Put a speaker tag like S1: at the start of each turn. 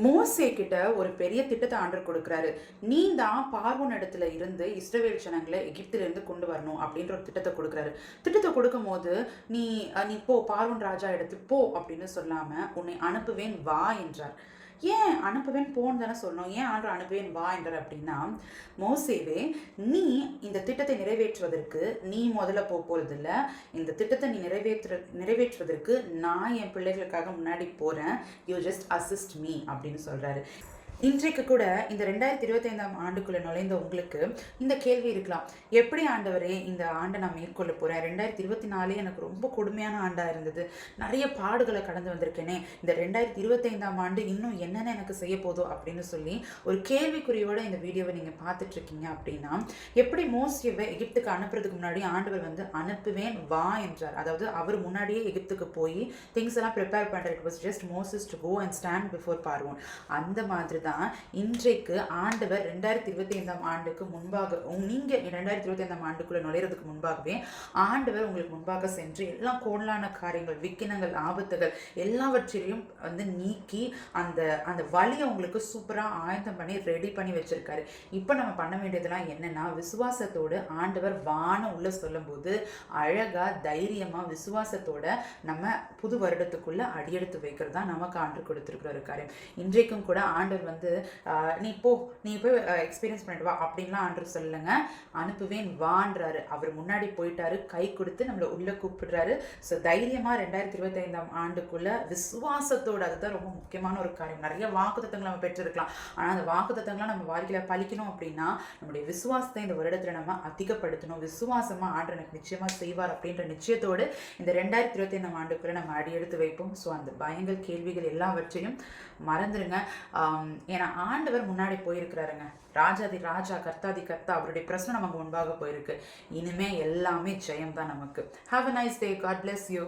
S1: மோசே கிட்ட ஒரு பெரிய திட்டத்தை ஆண்டவர் கொடுக்குறாரு. நீ தான் பார்வோன் இடத்துல இருந்து இஸ்ரவேல் ஜனங்களை எகிப்திலிருந்து கொண்டு வரணும் அப்படின்ற ஒரு திட்டத்தை கொடுக்குறாரு. திட்டத்தை கொடுக்கும்போது நீ நீ போ பார்வோன் ராஜா இடத்துக்கு போ அப்படின்னு சொல்லாம உன்னை அனுப்புவேன் வா என்றார். ஏன் அனுப்புவேன் போன்னு தானே சொல்லணும், ஏன் ஆண்டவர் அனுப்புவேன் வா என்றார் அப்படின்னா, மோசேவே நீ இந்த திட்டத்தை நிறைவேற்றுவதற்கு நீ முதல்ல போறது இல்லை. இந்த திட்டத்தை நீ நிறைவேற்றுவதற்கு நான் என் பிள்ளைகளுக்காக முன்னாடி போறேன். யூ ஜஸ்ட் அசிஸ்ட் மீ அப்படின்னு சொல்றாரு. இன்றைக்கு கூட இந்த 2025ஆம் ஆண்டுக்குள்ளே நுழைந்த உங்களுக்கு இந்த கேள்வி இருக்கலாம், எப்படி ஆண்டவரே இந்த ஆண்டை நான் மேற்கொள்ள போகிறேன், 2024 எனக்கு ரொம்ப கொடுமையான ஆண்டாக இருந்தது, நிறைய பாடுகளை கடந்து வந்திருக்கேனே, இந்த 2025ஆம் ஆண்டு இன்னும் என்னென்ன எனக்கு செய்ய போதோ அப்படின்னு சொல்லி ஒரு கேள்விக்குறியோட இந்த வீடியோவை நீங்கள் பார்த்துட்ருக்கீங்க அப்படின்னா, எப்படி மோசேவை எகிப்துக்கு அனுப்புறதுக்கு முன்னாடி ஆண்டவர் வந்து அனுப்புவேன் வா என்றார். அதாவது அவர் முன்னாடியே எகிப்துக்கு போய் திங்ஸ் எல்லாம் ப்ரிப்பேர் பண்ணுறது. It was just Moses to go and stand before பார்வோன். அந்த மாதிரி தான் இன்றைக்கு ஆண்டவர் 2025ஆம் ஆண்டுக்கு முன்பாக நீங்க 2025ஆம் ஆண்டுக்குள்ள நுழைறதுக்கு முன்பாகவே ஆண்டவர் உங்களுக்கு முன்பாக சென்று எல்லா கோணலான காரியங்கள், விக்கினங்கள், ஆபத்துகள் எல்லாவற்றையும் வந்து நீக்கி அந்த அந்த வழியை உங்களுக்கு சூப்பரா ஆயத்தம் பண்ணி ரெடி பண்ணி வச்சிருக்காரு. இப்போ நம்ம பண்ண வேண்டியதெல்லாம் என்னன்னா, விசுவாசத்தோடு ஆண்டவர் வான உள்ள சொல்லும் போது அழகா தைரியமா விசுவாசத்தோட நம்ம புது வருடத்துக்குள்ள அடியெடுத்து வைக்கிறது தான் நமக்கு ஆண்டு கொடுத்திருக்கிற ஒரு காரியம். இன்றைக்கும் கூட ஆண்டவர் வந்து நீ போய் எக்ஸ்பீரியன்ஸ் பண்ணிட்டு வா அப்படின்லாம் ஆண்டவர் சொல்லுங்க, அனுப்புவேன் வான்றாரு. அவர் முன்னாடி போயிட்டாரு, கை கொடுத்து நம்மளை உள்ள கூப்பிடுறாரு. ஸோ தைரியமா 2025ஆம் ஆண்டுக்குள்ள விசுவாசத்தோட, அதுதான் ரொம்ப முக்கியமான ஒரு காரியம். நிறைய வாக்குத்தத்தங்களை நம்ம பெற்றிருக்கலாம், ஆனால் அந்த வாக்குத்தத்தங்கள்லாம் நம்ம வாழ்க்கையில பலிக்கணும் அப்படின்னா நம்முடைய விசுவாசத்தை இந்த வருடத்துல நம்ம அதிகப்படுத்தணும். விசுவாசமா ஆண்டவர் எனக்கு நிச்சயமா செய்வார் அப்படின்ற நிச்சயத்தோடு இந்த 2025ஆம் ஆண்டுக்குள்ள நம்ம அடியெடுத்து வைப்போம். ஸோ அந்த பயங்கள், கேள்விகள் எல்லாவற்றையும் மறந்துடுங்க. ஏன்னா ஆண்டவர் முன்னாடி போயிருக்கிறாருங்க. ராஜாதி ராஜா, கர்த்தாதி கர்த்தா, அவருடைய பிரச்சனை நமக்கு முன்பாக போயிருக்கு. இனிமே எல்லாமே ஜெயம் தான் நமக்கு. Have a nice day. God bless you.